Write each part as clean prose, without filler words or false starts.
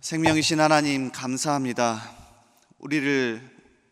생명이신 하나님 감사합니다. 우리를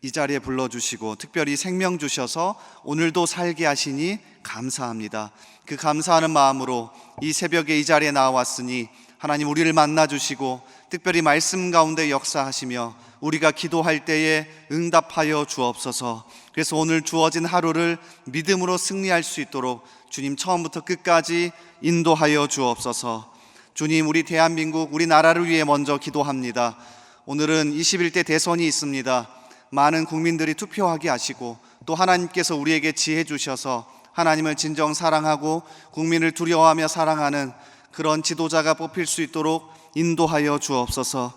이 자리에 불러주시고 특별히 생명 주셔서 오늘도 살게 하시니 감사합니다. 그 감사하는 마음으로 이 새벽에 이 자리에 나왔으니 하나님 우리를 만나주시고 특별히 말씀 가운데 역사하시며 우리가 기도할 때에 응답하여 주옵소서. 그래서 오늘 주어진 하루를 믿음으로 승리할 수 있도록 주님 처음부터 끝까지 인도하여 주옵소서. 주님, 우리 대한민국, 우리나라를 위해 먼저 기도합니다. 오늘은 21대 대선이 있습니다. 많은 국민들이 투표하게 하시고 또 하나님께서 우리에게 지혜 주셔서 하나님을 진정 사랑하고 국민을 두려워하며 사랑하는 그런 지도자가 뽑힐 수 있도록 인도하여 주옵소서.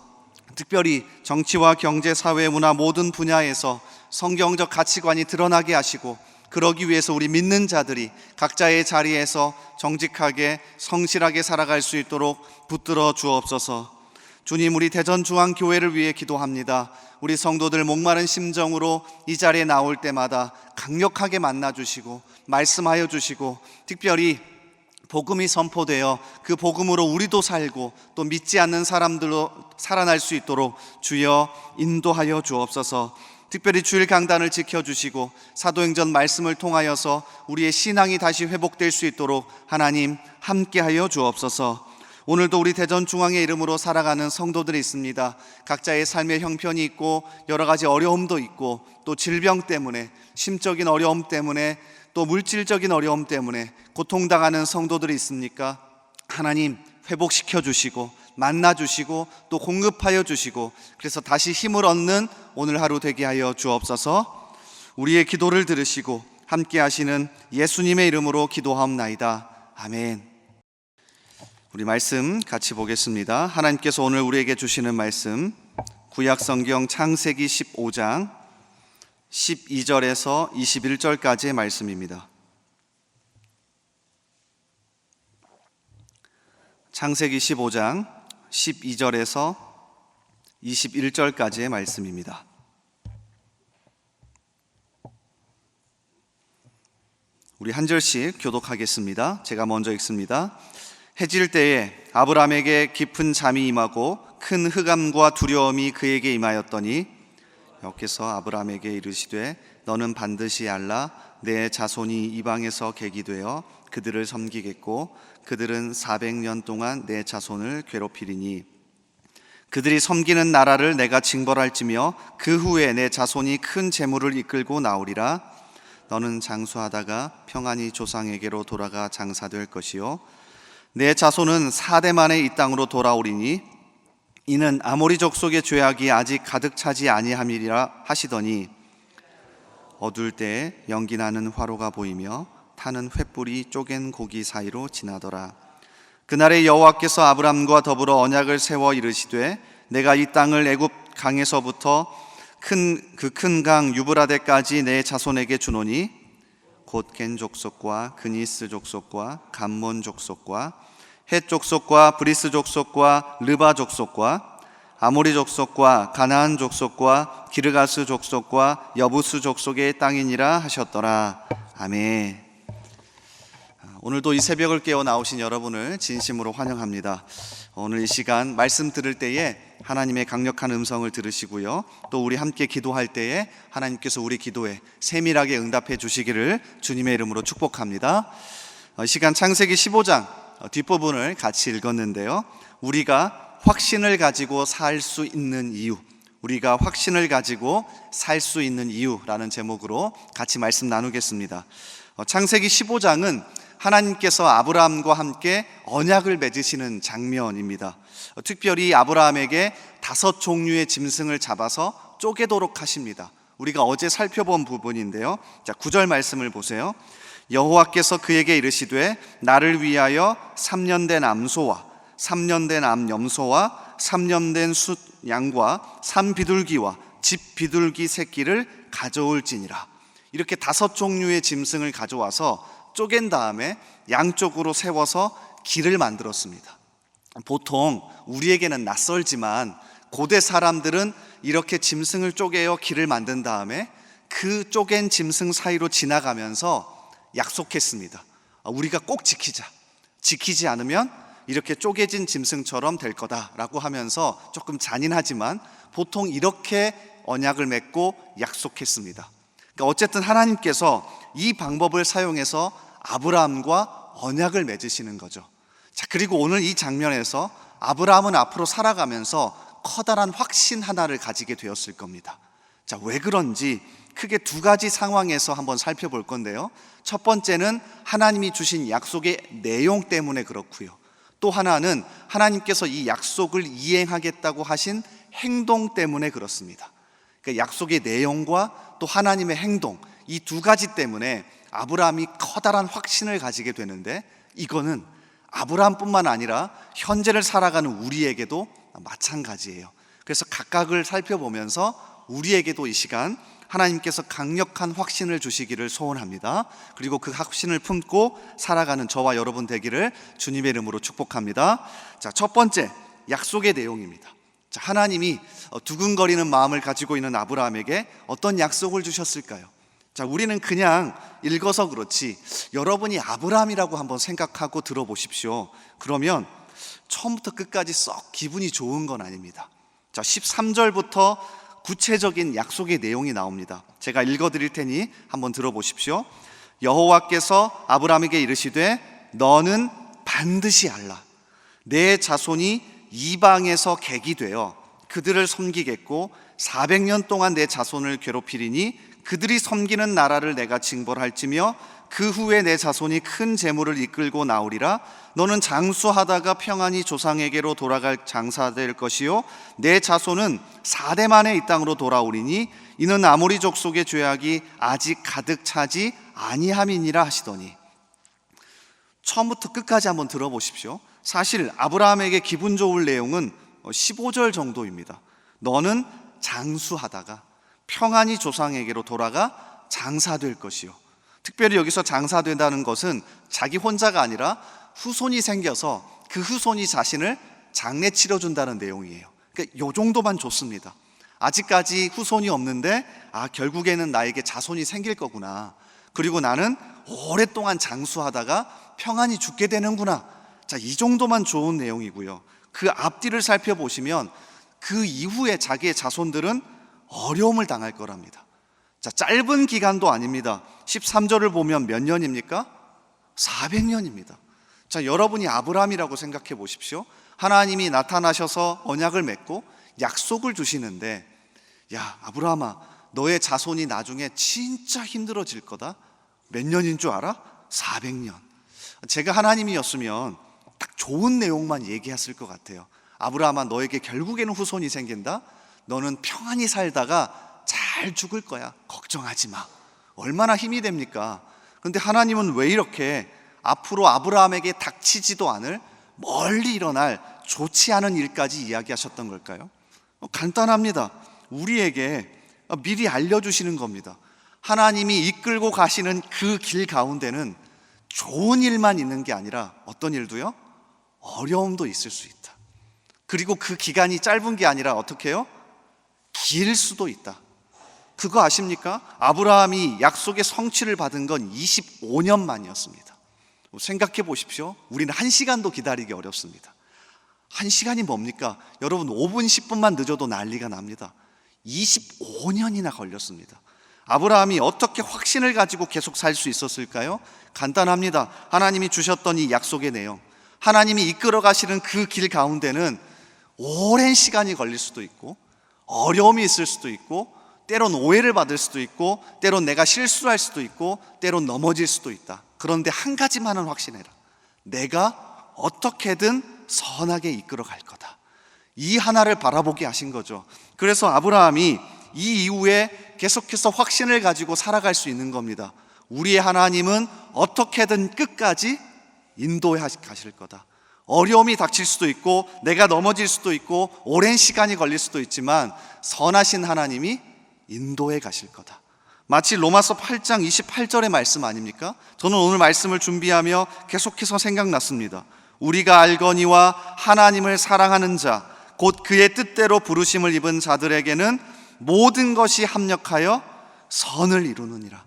특별히 정치와 경제, 사회, 문화 모든 분야에서 성경적 가치관이 드러나게 하시고 그러기 위해서 우리 믿는 자들이 각자의 자리에서 정직하게 성실하게 살아갈 수 있도록 붙들어 주옵소서. 주님, 우리 대전중앙교회를 위해 기도합니다. 우리 성도들 목마른 심정으로 이 자리에 나올 때마다 강력하게 만나주시고 말씀하여 주시고 특별히 복음이 선포되어 그 복음으로 우리도 살고 또 믿지 않는 사람들로 살아날 수 있도록 주여 인도하여 주옵소서. 특별히 주일 강단을 지켜주시고 사도행전 말씀을 통하여서 우리의 신앙이 다시 회복될 수 있도록 하나님 함께하여 주옵소서. 오늘도 우리 대전중앙의 이름으로 살아가는 성도들이 있습니다. 각자의 삶의 형편이 있고 여러 가지 어려움도 있고 또 질병 때문에, 심적인 어려움 때문에, 또 물질적인 어려움 때문에 고통당하는 성도들이 있습니까? 하나님 회복시켜 주시고 만나 주시고 또 공급하여 주시고 그래서 다시 힘을 얻는 오늘 하루 되게 하여 주옵소서. 우리의 기도를 들으시고 함께 하시는 예수님의 이름으로 기도하옵나이다. 아멘. 우리 말씀 같이 보겠습니다. 하나님께서 오늘 우리에게 주시는 말씀 구약성경 창세기 15장 12절에서 21절까지의 말씀입니다. 창세기 15장 12절에서 21절까지의 말씀입니다. 우리 한 절씩 교독하겠습니다. 제가 먼저 읽습니다. 해질 때에 아브라함에게 깊은 잠이 임하고 큰 흑암과 두려움이 그에게 임하였더니 여호와께서 아브라함에게 이르시되 너는 반드시 알라 내 자손이 이방에서 객이 되어 그들을 섬기겠고 그들은 400년 동안 내 자손을 괴롭히리니 그들이 섬기는 나라를 내가 징벌할지며 그 후에 내 자손이 큰 재물을 이끌고 나오리라. 너는 장수하다가 평안히 조상에게로 돌아가 장사될 것이요 내 자손은 4대 만에 이 땅으로 돌아오리니 이는 아모리 족속의 죄악이 아직 가득 차지 아니함이리라 하시더니 어두울 때에 연기나는 화로가 보이며 타는 횃불이 쪼갠 고기 사이로 지나더라. 그날에 여호와께서 아브람과 더불어 언약을 세워 이르시되 내가 이 땅을 애굽 강에서부터 큰 강 유브라데까지 내 자손에게 주노니 곧 겐 족속과 그니스 족속과 감몬 족속과 헷 족속과 브리스 족속과 르바 족속과 아모리 족속과 가나안 족속과 기르가스 족속과 여부스 족속의 땅이니라 하셨더라. 아멘. 오늘도 이 새벽을 깨어 나오신 여러분을 진심으로 환영합니다. 오늘 이 시간 말씀 들을 때에 하나님의 강력한 음성을 들으시고요 또 우리 함께 기도할 때에 하나님께서 우리 기도에 세밀하게 응답해 주시기를 주님의 이름으로 축복합니다. 이 시간 창세기 15장 뒷부분을 같이 읽었는데요 우리가 확신을 가지고 살 수 있는 이유, 우리가 확신을 가지고 살 수 있는 이유라는 제목으로 같이 말씀 나누겠습니다. 창세기 15장은 하나님께서 아브라함과 함께 언약을 맺으시는 장면입니다. 특별히 아브라함에게 5종류의 짐승을 잡아서 쪼개도록 하십니다. 우리가 어제 살펴본 부분인데요. 자, 9절 말씀을 보세요. 여호와께서 그에게 이르시되 나를 위하여 3년 된 암소와 3년 된 암염소와 3년 된 숫 양과 산비둘기와 집비둘기 새끼를 가져올지니라. 이렇게 5종류의 짐승을 가져와서 쪼갠 다음에 양쪽으로 세워서 길을 만들었습니다. 보통 우리에게는 낯설지만 고대 사람들은 이렇게 짐승을 쪼개어 길을 만든 다음에 그 쪼갠 짐승 사이로 지나가면서 약속했습니다. 우리가 꼭 지키자. 지키지 않으면 이렇게 쪼개진 짐승처럼 될 거다라고 하면서 조금 잔인하지만 보통 이렇게 언약을 맺고 약속했습니다. 그러니까 어쨌든 하나님께서 이 방법을 사용해서 아브라함과 언약을 맺으시는 거죠. 자, 그리고 오늘 이 장면에서 아브라함은 앞으로 살아가면서 커다란 확신 하나를 가지게 되었을 겁니다. 자, 왜 그런지 크게 두 가지 상황에서 한번 살펴볼 건데요. 첫 번째는 하나님이 주신 약속의 내용 때문에 그렇고요. 또 하나는 하나님께서 이 약속을 이행하겠다고 하신 행동 때문에 그렇습니다. 그러니까 약속의 내용과 또 하나님의 행동, 이 두 가지 때문에 아브라함이 커다란 확신을 가지게 되는데, 이거는 아브라함뿐만 아니라 현재를 살아가는 우리에게도 마찬가지예요. 그래서 각각을 살펴보면서 우리에게도 이 시간 하나님께서 강력한 확신을 주시기를 소원합니다. 그리고 그 확신을 품고 살아가는 저와 여러분 되기를 주님의 이름으로 축복합니다. 자, 첫 번째 약속의 내용입니다. 자, 하나님이 두근거리는 마음을 가지고 있는 아브라함에게 어떤 약속을 주셨을까요? 자, 우리는 그냥 읽어서 그렇지 여러분이 아브라함이라고 한번 생각하고 들어보십시오. 그러면 처음부터 끝까지 썩 기분이 좋은 건 아닙니다. 자, 13절부터 구체적인 약속의 내용이 나옵니다. 제가 읽어드릴 테니 한번 들어보십시오. 여호와께서 아브라함에게 이르시되 너는 반드시 알라. 내 자손이 이방에서 객이 되어 그들을 섬기겠고 400년 동안 내 자손을 괴롭히리니 그들이 섬기는 나라를 내가 징벌할지며 그 후에 내 자손이 큰 재물을 이끌고 나오리라. 너는 장수하다가 평안히 조상에게로 돌아갈 장사될 것이요 내 자손은 4대 만에 이 땅으로 돌아오리니 이는 아모리 족속의 죄악이 아직 가득 차지 아니함이니라 하시더니, 처음부터 끝까지 한번 들어보십시오. 사실 아브라함에게 기분 좋을 내용은 15절 정도입니다. 너는 장수하다가 평안히 조상에게로 돌아가 장사될 것이요. 특별히 여기서 장사된다는 것은 자기 혼자가 아니라 후손이 생겨서 그 후손이 자신을 장례 치러준다는 내용이에요. 그러니까 이 정도만 좋습니다. 아직까지 후손이 없는데 결국에는 나에게 자손이 생길 거구나. 그리고 나는 오랫동안 장수하다가 평안히 죽게 되는구나. 자, 이 정도만 좋은 내용이고요. 그 앞뒤를 살펴보시면 그 이후에 자기의 자손들은 어려움을 당할 거랍니다. 자, 짧은 기간도 아닙니다. 13절을 보면 몇 년입니까? 400년입니다. 자, 여러분이 아브라함이라고 생각해 보십시오. 하나님이 나타나셔서 언약을 맺고 약속을 주시는데, 야, 아브라함아, 너의 자손이 나중에 진짜 힘들어질 거다. 몇 년인 줄 알아? 400년. 제가 하나님이었으면 딱 좋은 내용만 얘기했을 것 같아요. 아브라함아, 너에게 결국에는 후손이 생긴다. 너는 평안히 살다가 잘 죽을 거야. 걱정하지 마. 얼마나 힘이 됩니까? 그런데 하나님은 왜 이렇게 앞으로 아브라함에게 닥치지도 않을 멀리 일어날 좋지 않은 일까지 이야기하셨던 걸까요? 간단합니다. 우리에게 미리 알려주시는 겁니다. 하나님이 이끌고 가시는 그 길 가운데는 좋은 일만 있는 게 아니라 어떤 일도요? 어려움도 있을 수 있다. 그리고 그 기간이 짧은 게 아니라 어떻게 해요? 길 수도 있다. 그거 아십니까? 아브라함이 약속의 성취를 받은 건 25년 만이었습니다. 생각해 보십시오. 우리는 1시간도 기다리기 어렵습니다. 1시간이 뭡니까? 여러분 5분 10분만 늦어도 난리가 납니다. 25년이나 걸렸습니다. 아브라함이 어떻게 확신을 가지고 계속 살 수 있었을까요? 간단합니다. 하나님이 주셨던 이 약속의 내용, 하나님이 이끌어 가시는 그 길 가운데는 오랜 시간이 걸릴 수도 있고 어려움이 있을 수도 있고 때론 오해를 받을 수도 있고 때론 내가 실수할 수도 있고 때론 넘어질 수도 있다. 그런데 한 가지만은 확신해라. 내가 어떻게든 선하게 이끌어 갈 거다. 이 하나를 바라보게 하신 거죠. 그래서 아브라함이 이 이후에 계속해서 확신을 가지고 살아갈 수 있는 겁니다. 우리의 하나님은 어떻게든 끝까지 인도해 가실 거다. 어려움이 닥칠 수도 있고 내가 넘어질 수도 있고 오랜 시간이 걸릴 수도 있지만 선하신 하나님이 인도해 가실 거다. 마치 로마서 8장 28절의 말씀 아닙니까? 저는 오늘 말씀을 준비하며 계속해서 생각났습니다. 우리가 알거니와 하나님을 사랑하는 자 곧 그의 뜻대로 부르심을 입은 자들에게는 모든 것이 합력하여 선을 이루느니라.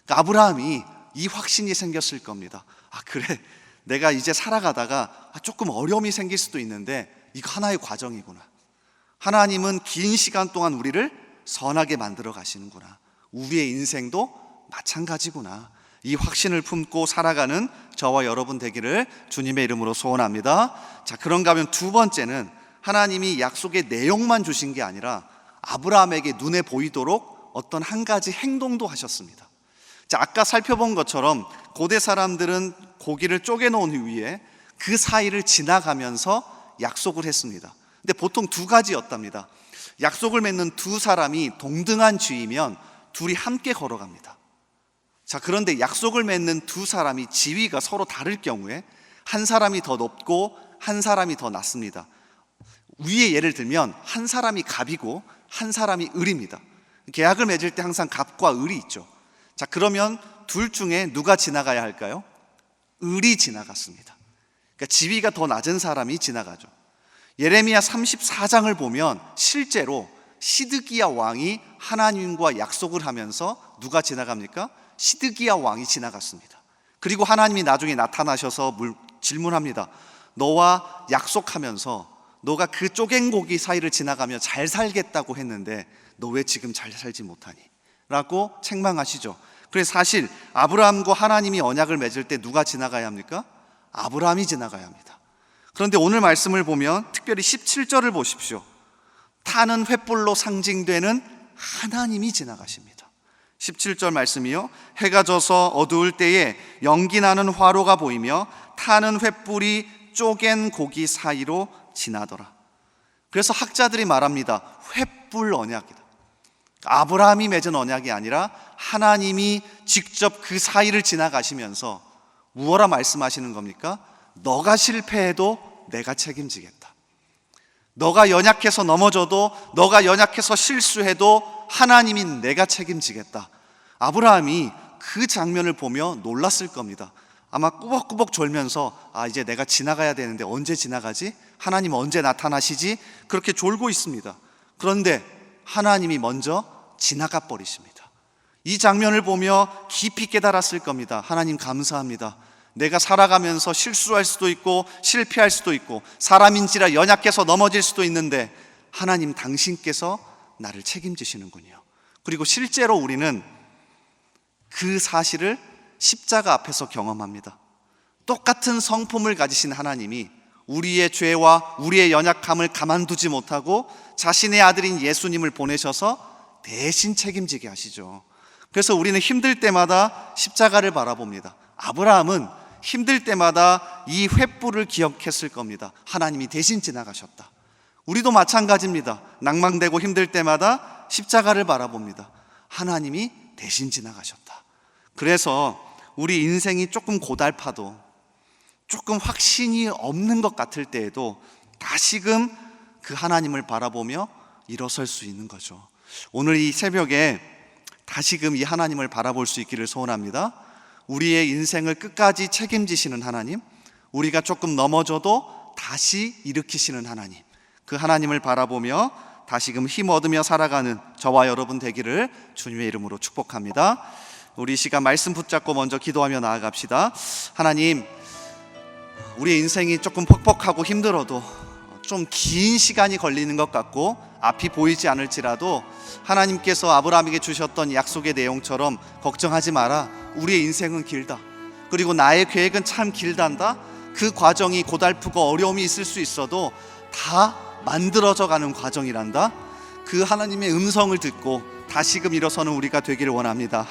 그러니까 아브라함이 이 확신이 생겼을 겁니다. 그래, 내가 이제 살아가다가 조금 어려움이 생길 수도 있는데 이거 하나의 과정이구나. 하나님은 긴 시간 동안 우리를 선하게 만들어 가시는구나. 우리의 인생도 마찬가지구나. 이 확신을 품고 살아가는 저와 여러분 되기를 주님의 이름으로 소원합니다. 자, 그런가 하면 두 번째는 하나님이 약속의 내용만 주신 게 아니라 아브라함에게 눈에 보이도록 어떤 한 가지 행동도 하셨습니다. 자, 아까 살펴본 것처럼 고대 사람들은 고기를 쪼개놓은 후에 그 사이를 지나가면서 약속을 했습니다. 근데 보통 두 가지였답니다. 약속을 맺는 두 사람이 동등한 지위면 둘이 함께 걸어갑니다. 자, 그런데 약속을 맺는 두 사람이 지위가 서로 다를 경우에 한 사람이 더 높고 한 사람이 더 낮습니다. 위에 예를 들면 한 사람이 갑이고 한 사람이 을입니다. 계약을 맺을 때 항상 갑과 을이 있죠. 자, 그러면 둘 중에 누가 지나가야 할까요? 을이 지나갔습니다. 그러니까 지위가 더 낮은 사람이 지나가죠. 예레미야 34장을 보면 실제로 시드기야 왕이 하나님과 약속을 하면서 누가 지나갑니까? 시드기야 왕이 지나갔습니다. 그리고 하나님이 나중에 나타나셔서 질문합니다. 너와 약속하면서 너가 그 쪼갠 고기 사이를 지나가며 잘 살겠다고 했는데 너 왜 지금 잘 살지 못하니? 라고 책망하시죠. 그래서 사실 아브라함과 하나님이 언약을 맺을 때 누가 지나가야 합니까? 아브라함이 지나가야 합니다. 그런데 오늘 말씀을 보면 특별히 17절을 보십시오. 타는 횃불로 상징되는 하나님이 지나가십니다. 17절 말씀이요, 해가 져서 어두울 때에 연기나는 화로가 보이며 타는 횃불이 쪼갠 고기 사이로 지나더라. 그래서 학자들이 말합니다. 횃불 언약이다. 아브라함이 맺은 언약이 아니라 하나님이 직접 그 사이를 지나가시면서 무엇라 말씀하시는 겁니까? 너가 실패해도 내가 책임지겠다. 너가 연약해서 넘어져도, 너가 연약해서 실수해도 하나님이 내가 책임지겠다. 아브라함이 그 장면을 보며 놀랐을 겁니다. 아마 꾸벅꾸벅 졸면서 이제 내가 지나가야 되는데 언제 지나가지? 하나님 언제 나타나시지? 그렇게 졸고 있습니다. 그런데 하나님이 먼저 지나가 버리십니다. 이 장면을 보며 깊이 깨달았을 겁니다. 하나님 감사합니다. 내가 살아가면서 실수할 수도 있고 실패할 수도 있고 사람인지라 연약해서 넘어질 수도 있는데 하나님 당신께서 나를 책임지시는군요. 그리고 실제로 우리는 그 사실을 십자가 앞에서 경험합니다. 똑같은 성품을 가지신 하나님이 우리의 죄와 우리의 연약함을 가만두지 못하고 자신의 아들인 예수님을 보내셔서 대신 책임지게 하시죠. 그래서 우리는 힘들 때마다 십자가를 바라봅니다. 아브라함은 힘들 때마다 이 횃불을 기억했을 겁니다. 하나님이 대신 지나가셨다. 우리도 마찬가지입니다. 낭망되고 힘들 때마다 십자가를 바라봅니다. 하나님이 대신 지나가셨다. 그래서 우리 인생이 조금 고달파도, 조금 확신이 없는 것 같을 때에도 다시금 그 하나님을 바라보며 일어설 수 있는 거죠. 오늘 이 새벽에 다시금 이 하나님을 바라볼 수 있기를 소원합니다. 우리의 인생을 끝까지 책임지시는 하나님, 우리가 조금 넘어져도 다시 일으키시는 하나님, 그 하나님을 바라보며 다시금 힘 얻으며 살아가는 저와 여러분 되기를 주님의 이름으로 축복합니다. 우리 시간 말씀 붙잡고 먼저 기도하며 나아갑시다. 하나님, 우리의 인생이 조금 퍽퍽하고 힘들어도, 좀 긴 시간이 걸리는 것 같고 앞이 보이지 않을지라도 하나님께서 아브라함에게 주셨던 약속의 내용처럼 걱정하지 마라. 우리의 인생은 길다. 그리고 나의 계획은 참 길단다. 그 과정이 고달프고 어려움이 있을 수 있어도 다 만들어져 가는 과정이란다. 그 하나님의 음성을 듣고 다시금 일어서는 우리가 되기를 원합니다.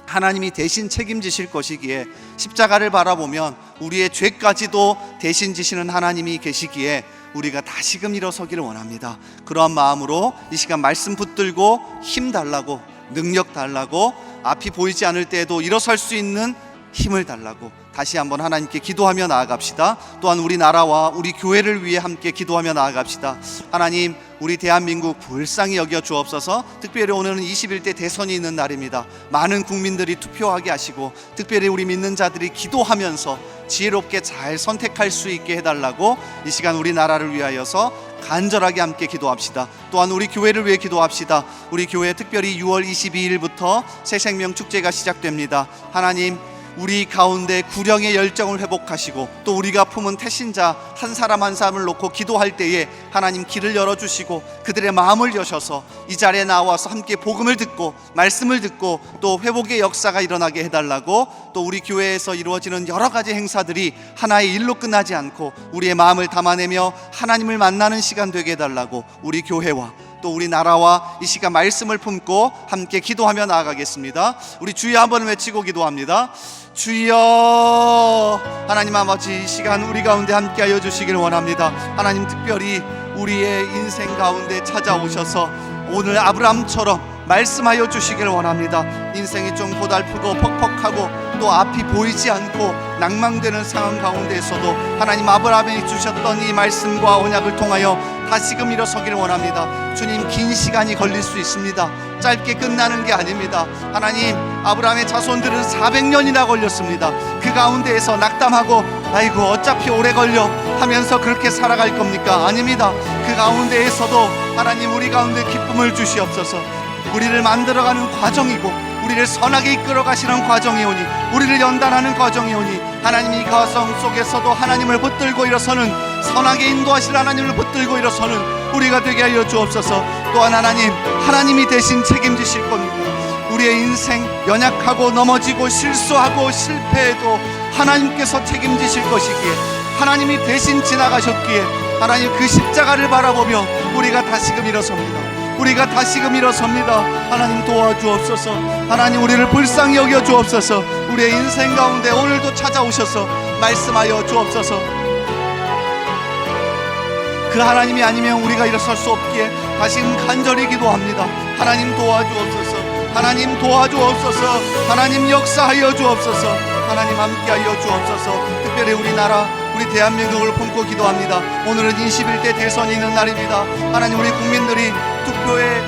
하나님이 대신 책임지실 것이기에 십자가를 바라보면 우리의 죄까지도 대신 지시는 하나님이 계시기에 우리가 다시금 일어서기를 원합니다. 그러한 마음으로 이 시간 말씀 붙들고 힘 달라고, 능력 달라고, 앞이 보이지 않을 때에도 일어설 수 있는 힘을 달라고 다시 한번 하나님께 기도하며 나아갑시다. 또한 우리 나라와 우리 교회를 위해 함께 기도하며 나아갑시다. 하나님, 우리 대한민국 불쌍히 여겨 주옵소서. 특별히 오늘은 21대 대선이 있는 날입니다. 많은 국민들이 투표하게 하시고 특별히 우리 믿는 자들이 기도하면서 지혜롭게 잘 선택할 수 있게 해달라고 이 시간 우리 나라를 위하여서 간절하게 함께 기도합시다. 또한 우리 교회를 위해 기도합시다. 우리 교회 특별히 6월 22일부터 새생명 축제가 시작됩니다. 하나님, 우리 가운데 구령의 열정을 회복하시고 또 우리가 품은 태신자 한 사람 한 사람을 놓고 기도할 때에 하나님 길을 열어주시고 그들의 마음을 여셔서 이 자리에 나와서 함께 복음을 듣고 말씀을 듣고 또 회복의 역사가 일어나게 해달라고, 또 우리 교회에서 이루어지는 여러 가지 행사들이 하나의 일로 끝나지 않고 우리의 마음을 담아내며 하나님을 만나는 시간 되게 해달라고 우리 교회와 또 우리 나라와 이 시간 말씀을 품고 함께 기도하며 나아가겠습니다. 우리 주여 한번 외치고 기도합니다. 주여, 하나님 아버지, 이 시간 우리 가운데 함께하여 주시길 원합니다. 하나님 특별히 우리의 인생 가운데 찾아오셔서 오늘 아브라함처럼 말씀하여 주시길 원합니다. 인생이 좀 고달프고 퍽퍽하고 또 앞이 보이지 않고 낭망되는 상황 가운데에서도 하나님 아브라함이 주셨던 이 말씀과 언약을 통하여 다시금 일어서기를 원합니다. 주님, 긴 시간이 걸릴 수 있습니다. 짧게 끝나는 게 아닙니다. 하나님, 아브라함의 자손들은 400년이나 걸렸습니다. 그 가운데에서 낙담하고 아이고 어차피 오래 걸려 하면서 그렇게 살아갈 겁니까? 아닙니다. 그 가운데에서도 하나님 우리 가운데 기쁨을 주시옵소서. 우리를 만들어가는 과정이고 우리를 선하게 이끌어 가시는 과정이 오니, 우리를 연단하는 과정이 오니 하나님 이 과정 속에서도 하나님을 붙들고 일어서는, 선하게 인도하실 하나님을 붙들고 일어서는 우리가 되게 하여 주옵소서. 또한 하나님, 하나님이 대신 책임지실 겁니다. 우리의 인생 연약하고 넘어지고 실수하고 실패해도 하나님께서 책임지실 것이기에 하나님이 대신 지나가셨기에 하나님 그 십자가를 바라보며 우리가 다시금 일어섭니다. 우리가 다시금 일어섭니다. 하나님 도와주옵소서. 하나님 우리를 불쌍히 여겨 주옵소서. 우리의 인생 가운데 오늘도 찾아오셔서 말씀하여 주옵소서. 그 하나님이 아니면 우리가 일어설 수 없기에 다시금 간절히 기도합니다. 하나님 도와주옵소서. 하나님 도와주옵소서. 하나님 역사하여 주옵소서. 하나님 함께하여 주옵소서. 특별히 우리나라, 우리 대한민국을 품고 기도합니다. 오늘은 21대 대선이 있는 날입니다. 하나님 우리 국민들이 투표의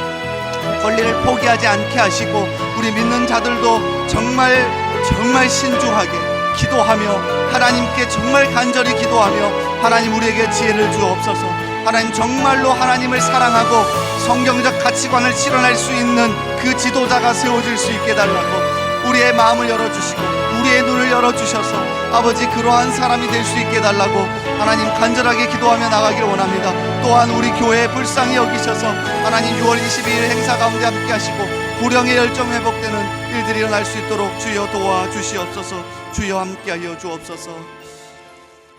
권리를 포기하지 않게 하시고 우리 믿는 자들도 정말 신중하게 기도하며 하나님께 정말 간절히 기도하며 하나님 우리에게 지혜를 주옵소서. 하나님 정말로 하나님을 사랑하고 성경적 가치관을 실현할 수 있는 그 지도자가 세워질 수 있게 달라고 우리의 마음을 열어주시고 우리의 눈을 열어주셔서 아버지 그러한 사람이 될 수 있게 달라고 하나님 간절하게 기도하며 나가기를 원합니다. 또한 우리 교회에 불쌍히 여기셔서 하나님 6월 22일 행사 가운데 함께 하시고 고령의 열정 회복되는 일들이 일어날 수 있도록 주여 도와주시옵소서. 주여 함께하여 주옵소서.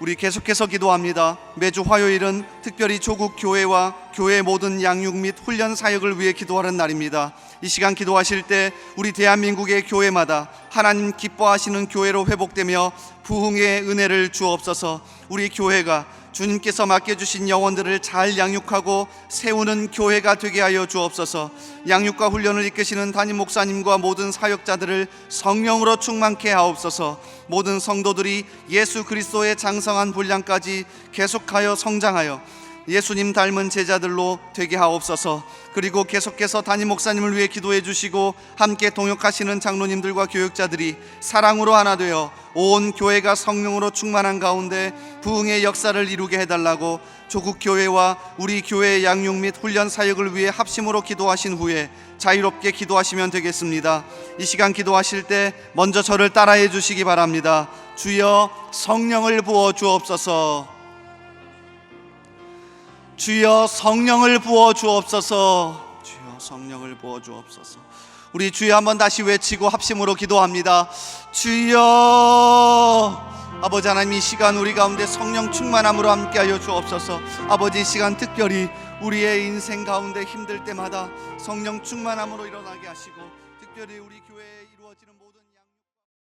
우리 계속해서 기도합니다. 매주 화요일은 특별히 조국 교회와 교회 모든 양육 및 훈련 사역을 위해 기도하는 날입니다. 이 시간 기도하실 때 우리 대한민국의 교회마다 하나님 기뻐하시는 교회로 회복되며 부흥의 은혜를 주옵소서. 우리 교회가 주님께서 맡겨주신 영혼들을 잘 양육하고 세우는 교회가 되게 하여 주옵소서. 양육과 훈련을 이끄시는 담임 목사님과 모든 사역자들을 성령으로 충만케 하옵소서. 모든 성도들이 예수 그리스도의 장성한 분량까지 계속하여 성장하여 예수님 닮은 제자들로 되게 하옵소서. 그리고 계속해서 담임 목사님을 위해 기도해 주시고 함께 동역하시는 장로님들과 교육자들이 사랑으로 하나 되어 온 교회가 성령으로 충만한 가운데 부흥의 역사를 이루게 해달라고 조국 교회와 우리 교회의 양육 및 훈련 사역을 위해 합심으로 기도하신 후에 자유롭게 기도하시면 되겠습니다. 이 시간 기도하실 때 먼저 저를 따라해 주시기 바랍니다. 주여 성령을 부어 주옵소서. 주여 성령을 부어 주옵소서. 주여 성령을 부어 주옵소서. 우리 주여 한번 다시 외치고 합심으로 기도합니다. 주여. 아버지 하나님, 이 시간 우리 가운데 성령 충만함으로 함께하여 주옵소서. 아버지, 이 시간 특별히 우리의 인생 가운데 힘들 때마다 성령 충만함으로 일어나게 하시고 특별히 우리 교회에 이루어지는 모든